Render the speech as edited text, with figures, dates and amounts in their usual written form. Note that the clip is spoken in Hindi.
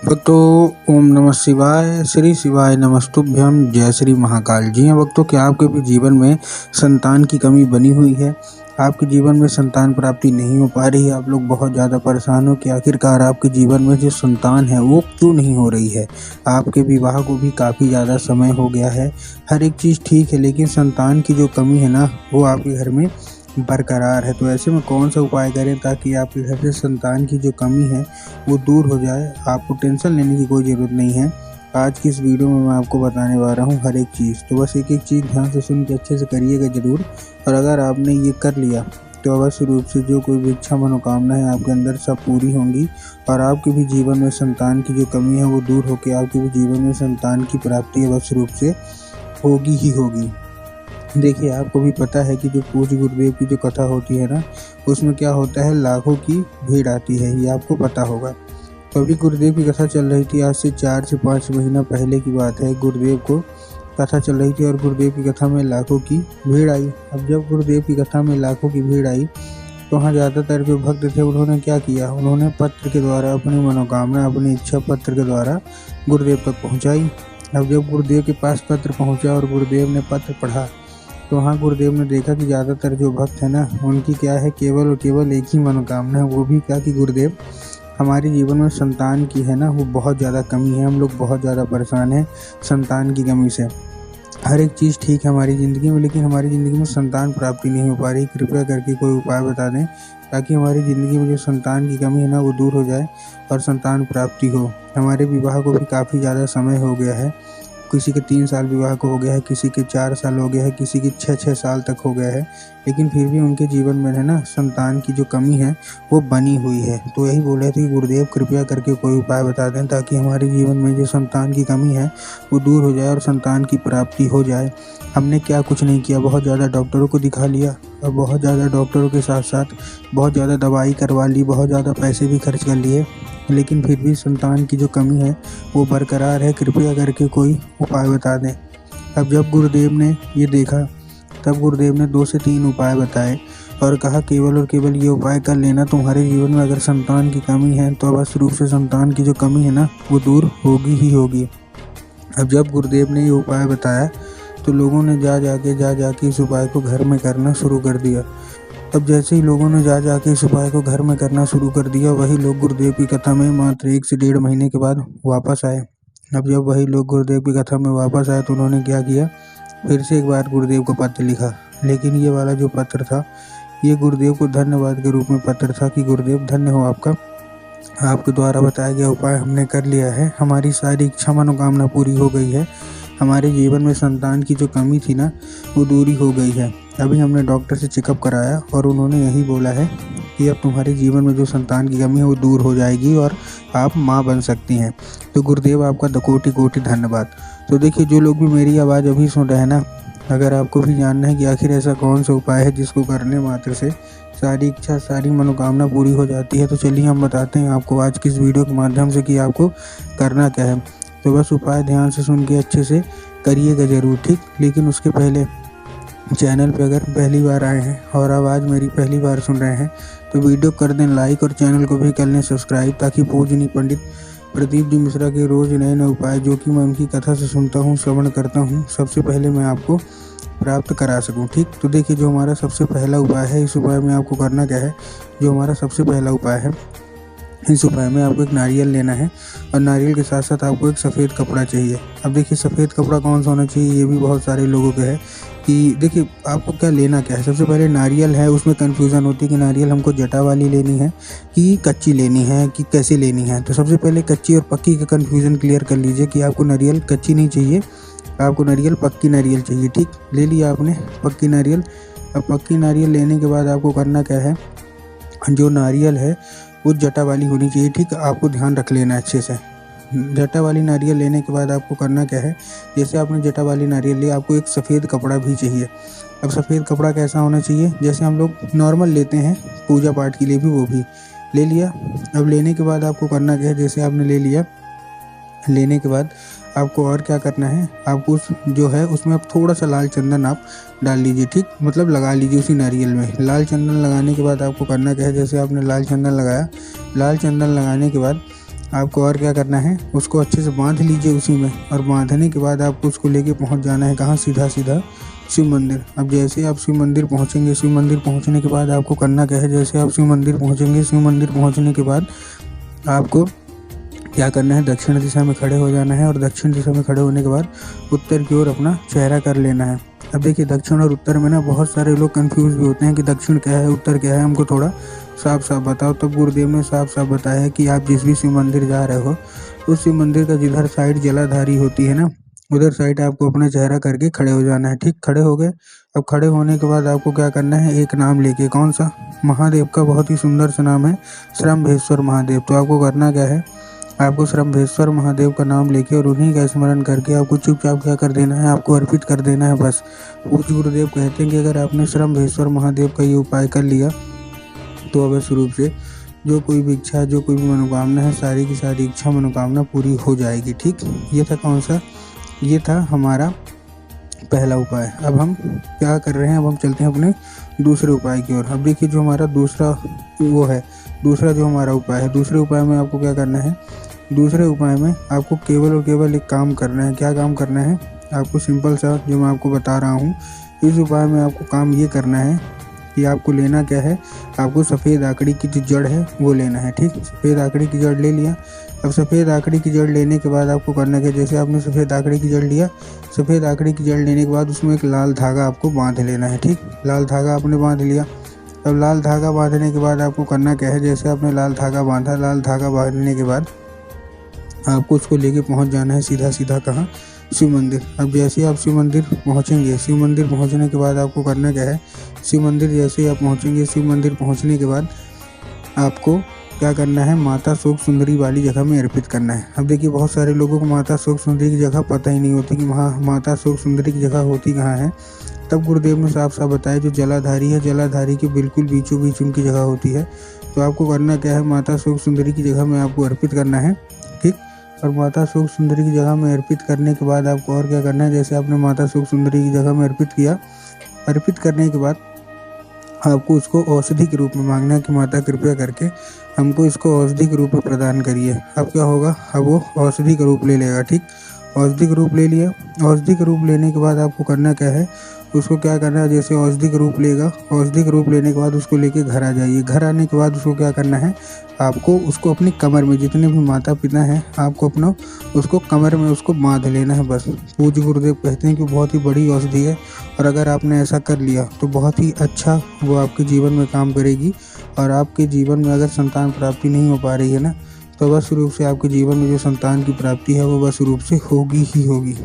भक्तों, ओम नमः शिवाय, श्री शिवाय नमस्तुभ्यम, जय श्री महाकाल। जी हाँ भक्तों, क्या आपके भी जीवन में संतान की कमी बनी हुई है? आपके जीवन में संतान प्राप्ति नहीं हो पा रही है, आप लोग बहुत ज़्यादा परेशान हो कि आखिरकार आपके जीवन में जो संतान है वो क्यों नहीं हो रही है। आपके विवाह को भी काफ़ी ज़्यादा समय हो गया है, हर एक चीज़ ठीक है, लेकिन संतान की जो कमी है ना वो आपके घर में बरकरार है। तो ऐसे में कौन सा उपाय करें ताकि आपके घर से संतान की जो कमी है वो दूर हो जाए। आपको टेंशन लेने की कोई ज़रूरत नहीं है। आज की इस वीडियो में मैं आपको बताने वाला हूँ हर एक चीज़। तो बस एक एक चीज़ ध्यान से सुन के अच्छे से करिएगा ज़रूर। और अगर आपने ये कर लिया तो अवश्य रूप से जो कोई भी इच्छा मनोकामना है आपके अंदर सब पूरी होंगी और आपके भी जीवन में संतान की जो कमी है वो दूर होकर आपके भी जीवन में संतान की प्राप्ति अवश्य रूप से होगी ही होगी। देखिए, आपको भी पता है कि जो पूज्य गुरुदेव की जो कथा होती है ना, उसमें क्या होता है, लाखों की भीड़ आती है, ये आपको पता होगा। तो अभी गुरुदेव की कथा चल रही थी, आज से 4 से 5 महीना पहले की बात है। गुरुदेव को कथा चल रही थी और गुरुदेव की कथा में लाखों की भीड़ आई। अब जब गुरुदेव की कथा में लाखों की भीड़ आई तो वहाँ ज़्यादातर जो भक्त थे उन्होंने क्या किया, उन्होंने पत्र के द्वारा अपनी मनोकामना, अपनी इच्छा पत्र के द्वारा गुरुदेव तक पहुँचाई। अब जब गुरुदेव के पास पत्र पहुँचा और गुरुदेव ने पत्र पढ़ा तो वहाँ गुरुदेव ने देखा कि ज़्यादातर जो भक्त है ना उनकी क्या है, केवल और केवल एक ही मनोकामना है, वो भी क्या कि गुरुदेव हमारे जीवन में संतान की है ना वो बहुत ज़्यादा कमी है, हम लोग बहुत ज़्यादा परेशान हैं संतान की कमी से। हर एक चीज़ ठीक है हमारी ज़िंदगी में, लेकिन हमारी ज़िंदगी में संतान प्राप्ति नहीं हो पा रही। कृपया करके कोई उपाय बता दें ताकि हमारी ज़िंदगी में जो संतान की कमी है ना वो दूर हो जाए और संतान प्राप्ति हो। हमारे विवाह को भी काफ़ी ज़्यादा समय हो गया है, किसी के 3 साल विवाह को हो गया है, किसी के 4 साल हो गया है, किसी के 6-6 साल तक हो गया है, लेकिन फिर भी उनके जीवन में है ना संतान की जो कमी है वो बनी हुई है। तो यही बोल रहे थे कि गुरुदेव कृपया करके कोई उपाय बता दें ताकि हमारे जीवन में जो संतान की कमी है वो दूर हो जाए और संतान की प्राप्ति हो जाए। हमने क्या कुछ नहीं किया, बहुत ज़्यादा डॉक्टरों को दिखा लिया और बहुत ज़्यादा डॉक्टरों के साथ साथ बहुत ज़्यादा दवाई करवा ली, बहुत ज़्यादा पैसे भी खर्च कर लिए, लेकिन फिर भी संतान की जो कमी है वो बरकरार है। कृपया करके कोई उपाय बता दें। अब जब गुरुदेव ने ये देखा तब गुरुदेव ने 2 से 3 उपाय बताए और कहा केवल और केवल ये उपाय कर लेना, तुम्हारे जीवन में अगर संतान की कमी है तो अवश्य रूप से संतान की जो कमी है ना वो दूर होगी ही होगी। अब जब गुरुदेव ने ये उपाय बताया तो लोगों ने जा जाके इस उपाय को घर में करना शुरू कर दिया। अब जैसे ही लोगों ने जा के इस उपाय को घर में करना शुरू कर दिया, वही लोग गुरुदेव की कथा में मात्र 1 से 1.5 महीने के बाद वापस आए। अब जब वही लोग गुरुदेव की कथा में वापस आए तो उन्होंने क्या किया, फिर से एक बार गुरुदेव को पत्र लिखा, लेकिन ये वाला जो पत्र था ये गुरुदेव को धन्यवाद के रूप में पत्र था कि गुरुदेव धन्य हो आपका, आपके द्वारा बताया गया उपाय हमने कर लिया है, हमारी सारी इच्छा मनोकामना पूरी हो गई है, हमारे जीवन में संतान की जो कमी थी ना वो दूरी हो गई है। अभी हमने डॉक्टर से चेकअप कराया और उन्होंने यही बोला है कि अब तुम्हारे जीवन में जो संतान की कमी है वो दूर हो जाएगी और आप माँ बन सकती हैं। तो गुरुदेव आपका कोटि कोटि धन्यवाद। तो देखिए, जो लोग भी मेरी आवाज़ अभी सुन रहे हैं ना, अगर आपको भी जानना है कि आखिर ऐसा कौन सा उपाय है जिसको करने मात्र से सारी इच्छा सारी मनोकामना पूरी हो जाती है, तो चलिए हम बताते हैं आपको आज की इस वीडियो के माध्यम से कि आपको करना क्या है। तो बस उपाय ध्यान से सुन के अच्छे से करिएगा ज़रूर, ठीक। लेकिन उसके पहले चैनल पे अगर पहली बार आए हैं और आवाज़ मेरी पहली बार सुन रहे हैं तो वीडियो कर दें लाइक और चैनल को भी कर लें सब्सक्राइब, ताकि पूजनीय पंडित प्रदीप जी मिश्रा के रोज़ नए नए उपाय जो कि मैं उनकी कथा से सुनता हूँ, श्रवण करता हूँ, सबसे पहले मैं आपको प्राप्त करा सकूँ, ठीक। तो देखिए, जो हमारा सबसे पहला उपाय है, इस उपाय में आपको करना क्या है, जो हमारा सबसे पहला उपाय है, इस उपाय में आपको एक नारियल लेना है और नारियल के साथ साथ आपको एक सफ़ेद कपड़ा चाहिए। अब देखिए, सफ़ेद कपड़ा कौन सा होना चाहिए ये भी बहुत सारे लोगों के है कि देखिए आपको क्या लेना क्या है। सबसे पहले नारियल है, उसमें कन्फ्यूज़न होती है कि नारियल हमको जटा वाली लेनी है कि कच्ची लेनी है कि कैसे लेनी है। तो सबसे पहले कच्ची और पक्की का कन्फ्यूज़न क्लियर कर लीजिए कि आपको नारियल कच्ची नहीं चाहिए, आपको नारियल पक्की नारियल चाहिए, ठीक। ले लिया आपने पक्की नारियल। अब पक्की नारियल लेने के बाद आपको करना क्या है, जो नारियल है वो जटा वाली होनी चाहिए, ठीक। आपको ध्यान रख लेना अच्छे से। जटा वाली नारियल लेने के बाद आपको करना क्या है, जैसे आपने जटा वाली नारियल लिया, आपको एक सफ़ेद कपड़ा भी चाहिए। अब सफ़ेद कपड़ा कैसा होना चाहिए, जैसे हम लोग नॉर्मल लेते हैं पूजा पाठ के लिए भी, वो भी ले लिया। अब लेने के बाद आपको करना क्या है, जैसे आपने ले लिया, लेने के बाद आपको और क्या करना है, आपको उस जो है उसमें आप थोड़ा सा लाल चंदन आप डाल लीजिए, ठीक। मतलब लगा लीजिए उसी नारियल में। लाल चंदन लगाने के बाद आपको करना क्या है, जैसे आपने लाल चंदन लगाया, लाल चंदन लगाने के बाद आपको और क्या करना है, उसको अच्छे से बांध लीजिए उसी में, और बांधने के बाद आपको उसको लेके पहुंच जाना है कहाँ, सीधा सीधा शिव मंदिर। अब जैसे आप शिव मंदिर पहुंचेंगे, शिव मंदिर पहुंचने के बाद आपको करना क्या है, जैसे आप शिव मंदिर पहुंचेंगे, शिव मंदिर पहुंचने के बाद आपको क्या करना है, दक्षिण दिशा में खड़े हो जाना है, और दक्षिण दिशा में खड़े होने के बाद उत्तर की ओर अपना चेहरा कर लेना है। अब देखिए दक्षिण और उत्तर में ना बहुत सारे लोग कंफ्यूज भी होते हैं कि दक्षिण क्या है, उत्तर क्या है, हमको थोड़ा साफ साफ बताओ। तब गुरुदेव ने साफ साफ बताया है कि आप जिस भी शिव मंदिर जा रहे हो, उस शिव मंदिर का जिधर साइड जलाधारी होती है ना, उधर साइड आपको अपना चेहरा करके खड़े हो जाना है। ठीक, खड़े हो गए। अब खड़े होने के बाद आपको क्या करना है, एक नाम लेके, कौन सा, महादेव का बहुत ही सुंदर सा नाम है, श्रम्भेश्वर महादेव। तो आपको करना क्या है, आपको श्रम्भेश्वर महादेव का नाम लेके और उन्हीं का स्मरण करके आपको चुपचाप क्या कर देना है, आपको अर्पित कर देना है बस। पूज्य गुरुदेव कहते हैं कि अगर आपने श्रम्भेश्वर महादेव का ये उपाय कर लिया तो अवश्य रूप से जो कोई भी इच्छा, जो कोई भी मनोकामना है, सारी की सारी इच्छा मनोकामना पूरी हो जाएगी। ठीक, ये था कौन सा, ये था हमारा पहला उपाय। अब हम क्या कर रहे हैं, अब हम चलते हैं अपने दूसरे उपाय की ओर। अब देखिए जो हमारा दूसरा वो है, दूसरा जो हमारा उपाय है, दूसरे उपाय में आपको क्या करना है, दूसरे उपाय में आपको केवल और केवल एक काम करना है। क्या काम करना है, आपको सिंपल सा जो मैं आपको बता रहा हूँ, इस उपाय में आपको काम ये करना है कि आपको लेना क्या है, आपको सफ़ेद आकड़ी की जो जड़ है वो लेना है। ठीक, सफ़ेद आकड़ी की जड़ ले लिया। अब सफ़ेद आकड़ी की जड़ लेने के बाद आपको करना क्या, जैसे आपने सफ़ेद आकड़ी की जड़ लिया, सफ़ेद आकड़ी की जड़ लेने के बाद उसमें एक लाल धागा आपको बांध लेना है। ठीक, लाल धागा आपने बांध लिया। अब लाल धागा बांधने के बाद आपको करना क्या है, जैसे आपने लाल धागा बांधा, लाल धागा बांधने के बाद आपको उसको लेके पहुंच जाना है सीधा सीधा कहाँ, शिव मंदिर। अब जैसे आप शिव मंदिर पहुंचेंगे, शिव मंदिर पहुंचने के बाद आपको करना क्या है, शिव मंदिर जैसे ही आप पहुंचेंगे, शिव मंदिर पहुंचने के बाद आपको क्या करना है, माता शोक सुंदरी वाली जगह में अर्पित करना है। अब देखिए बहुत सारे लोगों को माता शोक सुंदरी की जगह पता ही नहीं होती कि वहाँ माता शोक सुंदरी की जगह होती कहाँ है। तब गुरुदेव ने साफ साफ बताया, जो जलाधारी है, जलाधारी के बिल्कुल बीचों बीच उनकी जगह होती है। तो आपको करना क्या है, माता शोक सुंदरी की जगह में आपको अर्पित करना है। ठीक, और माता शोक सुंदरी की जगह में अर्पित करने के बाद आपको और क्या करना है, जैसे आपने माता शोक सुंदरी की जगह में अर्पित किया, अर्पित करने के बाद आपको उसको औषधि के रूप में मांगना है कि माता कृपया करके हमको इसको औषधि के रूप में प्रदान करिए। अब क्या होगा, अब वो औषधि का रूप ले लेगा। ठीक, औषधि का रूप ले लिया। औषधि का रूप लेने के बाद आपको करना क्या है, उसको क्या करना है, जैसे औषधि का रूप लेगा, औषधि का रूप लेने के बाद उसको लेके घर आ जाइए। घर आने के बाद उसको क्या करना है, आपको उसको अपनी कमर में, जितने भी माता पिता हैं, आपको अपना उसको कमर में उसको बांध लेना है बस। पूज्य गुरुदेव कहते हैं कि बहुत ही बड़ी औषधि है, और अगर आपने ऐसा कर लिया तो बहुत ही अच्छा वो आपके जीवन में काम करेगी। और आपके जीवन में अगर संतान प्राप्ति नहीं हो पा रही है ना, तो अवश्य रूप से आपके जीवन में जो संतान की प्राप्ति है वो अवश्य रूप से होगी ही होगी।